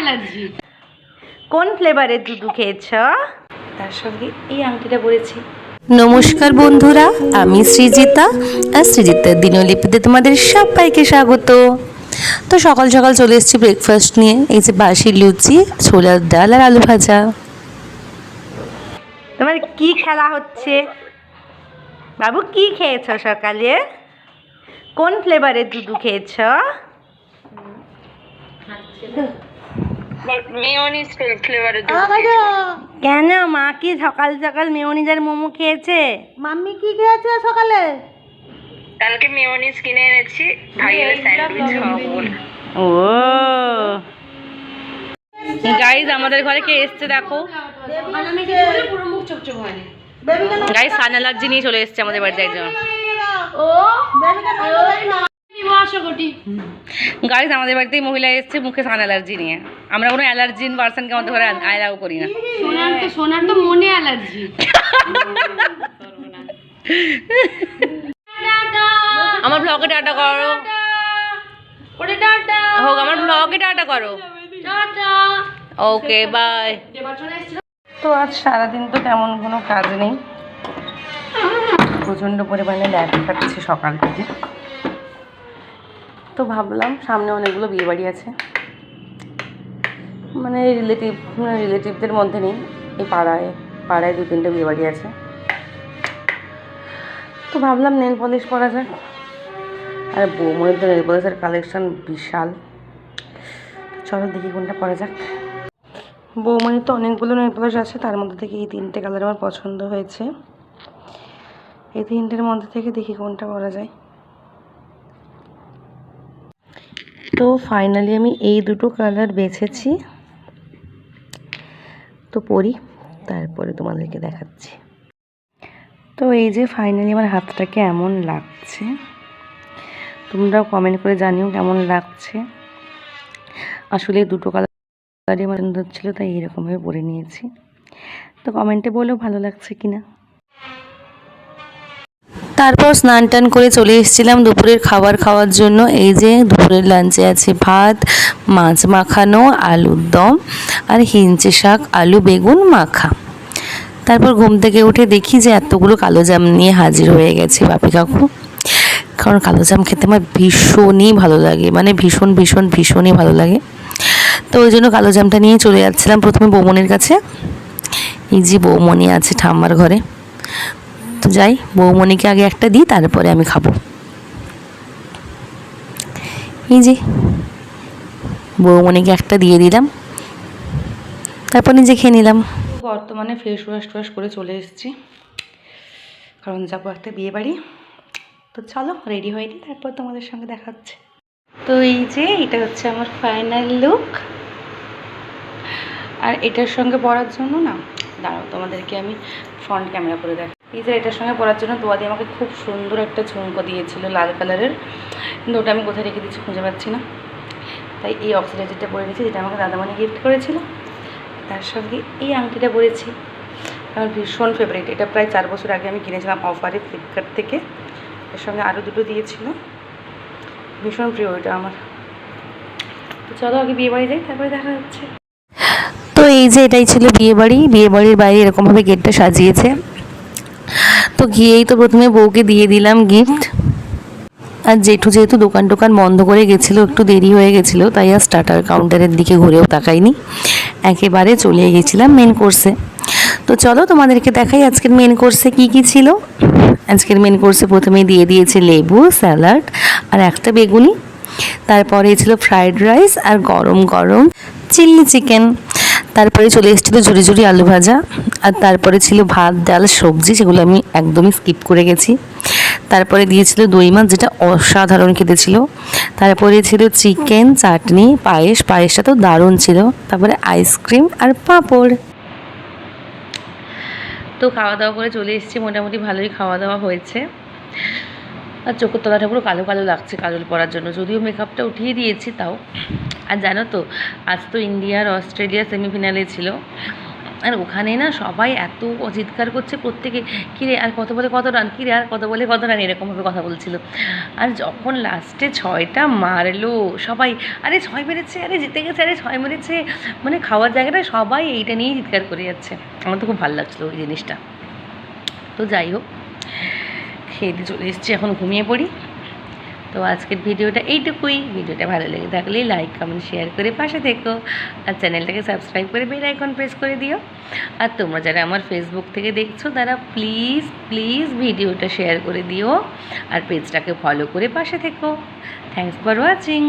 Allergy. কোন ফ্লেভারের দুধু খেয়েছ? তার সঙ্গে এই আংটিটা পরেছি। নমস্কার বন্ধুরা, আমি সৃজিতা আর সৃজিতার দিনলিপিতে তোমাদের সবাইকে স্বাগত। তো সকাল সকাল চলে এসেছি ব্রেকফাস্ট নিয়ে। এই যে বাসি লুচি, ছোলার ডাল আর আলু ভাজা। তোমার কি খেলা হচ্ছে বাবু? কি খেয়েছ সকালে? কোন ফ্লেভারের দুধু খেয়েছ? মেয়োনিজ ফ্লেভারের কেন মা কি সকাল সকাল মেয়োনিজের মোমো খেয়েছে? মাম্মি কি খেয়েছে সকালে? কালকে মেয়োনিজ কিনে এনেছি, ভাইয়ের স্যান্ডউইচ খাওয়াবো বলে। ও গাইজ, আমাদের ঘরে কে এসছে দেখো। গাইজ সান অ্যালার্জি নিয়ে চলে এসছে আমাদের বাড়িতে একজন। গাইজ আমাদের বাড়িতে মহিলা এসছে মুখে সান অ্যালার্জি নিয়ে। আমরা কোনো অ্যালার্জিন পার্সনকে আমাদের ঘরে আলাও করি না। সোনার তো মনে অ্যালার্জি। আমার ব্লগে টাটা করো। হোক আমার ব্লগে টাটা করো। Okay bye. তো আজ সারাদিন তো তেমন কোনো কাজ নেই, প্রচণ্ড পরিমাণে ল্যাগ খাচ্ছে সকাল থেকে। তো ভাবলাম সামনে অনেকগুলো বিয়েবাড়ি আছে, মানে রিলেটিভদের মধ্যে নেই, এই পাড়ায় 2-3টে বিয়েবাড়ি আছে। তো ভাবলাম নেল পলিশ পরা যায়। আর বৌমনের তো নেল পলিশের কালেকশন বিশাল। চলো দেখি কোনটা পরা যাক। বৌমনির তো অনেকগুলো নেল পলিশ আছে, তার মধ্যে থেকে এই 3টে কালার আমার পছন্দ হয়েছে। এই 3টের মধ্যে থেকে দেখি কোনটা পরা যায়। তো ফাইনালি আমি এই দুটো কালার বেছেছি, তো পরি তারপরে তোমাদেরকে দেখাচ্ছি। তো এই যে ফাইনালি আমার হাতটা কেমন লাগছে, তোমরাও কমেন্ট করে জানিও কেমন লাগছে। আসলে দুটো কালারই আমার সুন্দর ছিল, তাই এইরকমভাবে পরে নিয়েছি। তো কমেন্টে বলেও ভালো লাগছে কিনা। তারপর স্নান টান করে চলে এসেছিলাম দুপুরের খাবার খাওয়ার জন্য। এই যে দুপুরের লাঞ্চে আছে ভাত, মাছ মাখানো, আলুর দম আর হিঞ্চে শাক, আলু বেগুন মাখা। তারপর ঘুম থেকে উঠে দেখি যে এতগুলো কালো জাম নিয়ে হাজির হয়ে গেছে বাপি কাকু। কারণ কালো জাম খেতে আমার ভীষণই ভালো লাগে, মানে ভীষণই ভালো লাগে। তো ওই জন্য কালো জামটা নিয়ে চলে যাচ্ছিলাম প্রথমে বৌমনির কাছে। এই যে বৌমনি আছে ঠাম্মার ঘরে, তো যাই বৌমনিকে আগে একটা দিই, তারপরে আমি খাবো। এই যে বৌমনিকে একটা দিয়ে দিলাম, তারপর নিজে খেয়ে নিলাম। বর্তমানে ফেস ওয়াশ করে চলে এসেছি, কারণ যাবো একটা বিয়ে বাড়ি। তো চলো রেডি হয়ে নিই, তারপর তোমাদের সঙ্গে দেখা হচ্ছে। তো এই যে এটা হচ্ছে আমার ফাইনাল লুক। আর এটার সঙ্গে পরার জন্য না, দাঁড়াও তোমাদেরকে আমি ফ্রন্ট ক্যামেরা করে দেখ। এই যে এটার সঙ্গে পরার জন্য দোয়াদি আমাকে খুব সুন্দর একটা ঝুমকো দিয়েছিল লাল কালারের, কিন্তু ওটা আমি কোথায় রেখে দিচ্ছি খুঁজে পাচ্ছি না। তাই এই অক্সিডাইজারটা পরে নিয়েছি, যেটা আমাকে দাদামণি গিফট করেছিল। তার সঙ্গে এই আংটিটা পরেছি, আমার ভীষণ ফেভারিট। এটা প্রায় 4 বছর আগে আমি কিনেছিলাম অফারে ফ্লিপকার্ট থেকে। এর সঙ্গে আরও দুটো দিয়েছিল, ভীষণ প্রিয় এটা আমার। তো চলো আগে বিয়ে বাড়ি যাই, তারপরে দেখা যাচ্ছে। তো এই যে এটাই ছিল বিয়েবাড়ির বাইরে এরকমভাবে গেটটা সাজিয়েছে। তো গিয়েই তো প্রথমে বউকে দিয়ে দিলাম গিফট। আর জেঠু যেহেতু দোকান বন্ধ করে গেছিলো, একটু দেরি হয়ে গেছিলো, তাই আর স্টার্টার কাউন্টারের দিকে ঘুরেও তাকাইনি, একেবারে চলে গেছিলাম মেন কোর্সে। তো চলো তোমাদেরকে দেখাই আজকের মেন কোর্সে কী ছিল। আজকের মেন কোর্সে প্রথমেই দিয়ে দিয়েছে লেবু, স্যালাড আর একটা বেগুনি। তারপরে ছিল ফ্রাইড রাইস আর গরম গরম চিলি চিকেন। তারপরে চলে এসেছিলো ঝুরি আলু ভাজা। আর তারপরে ছিল ভাত, ডাল, সবজি, সেগুলো আমি একদমই স্কিপ করে গেছি। তারপরে দিয়েছিল দই মাছ, যেটা অসাধারণ খেতে ছিল। তারপরে ছিল চিকেন, চাটনি, পায়েসটা তো দারুণ ছিল। তারপরে আইসক্রিম আর পাঁপড়। তো খাওয়া দাওয়া করে চলে এসেছি, মোটামুটি ভালোই খাওয়া দাওয়া হয়েছে। আর চোখের তলাটা পুরো কালো কালো লাগছে কাজল পরার জন্য, যদিও মেকআপটা উঠিয়ে দিয়েছি তাও। আর জানো তো আজ তো ইন্ডিয়া আর অস্ট্রেলিয়া সেমিফাইনালে ছিল, আর ওখানে না সবাই এত চিৎকার করছে প্রত্যেকে, কিরে আর কত বলে কত রান, কিরে আর কত বলে কত রান, এরকমভাবে কথা বলছিল। আর যখন লাস্টে 6টা মারলো সবাই, আরে 6 মেরেছে, আরে জিতে গেছে, আরে 6 মেরেছে, মানে খাওয়ার জায়গাটা সবাই এইটা নিয়েই চিৎকার করে যাচ্ছে। আমার তো খুব ভালো লাগছিলো ওই জিনিসটা। তো যাই হোক, খেয়ে দিয়ে চলে এসেছি, এখন ঘুমিয়ে পড়ি। তো আজকের ভিডিওটা এইটুকুই। ভিডিওটা ভালো লেগে থাকলে লাইক কমেন্ট শেয়ার করে পাশে থেকো, আর চ্যানেলটাকে সাবস্ক্রাইব করে বেল আইকন প্রেস করে দিও। আর তোমরা যারা আমার ফেসবুক থেকে দেখছো তারা প্লিজ প্লিজ ভিডিওটা শেয়ার করে দিও, আর পেজটাকে ফলো করে পাশে থেকো। Thanks for watching.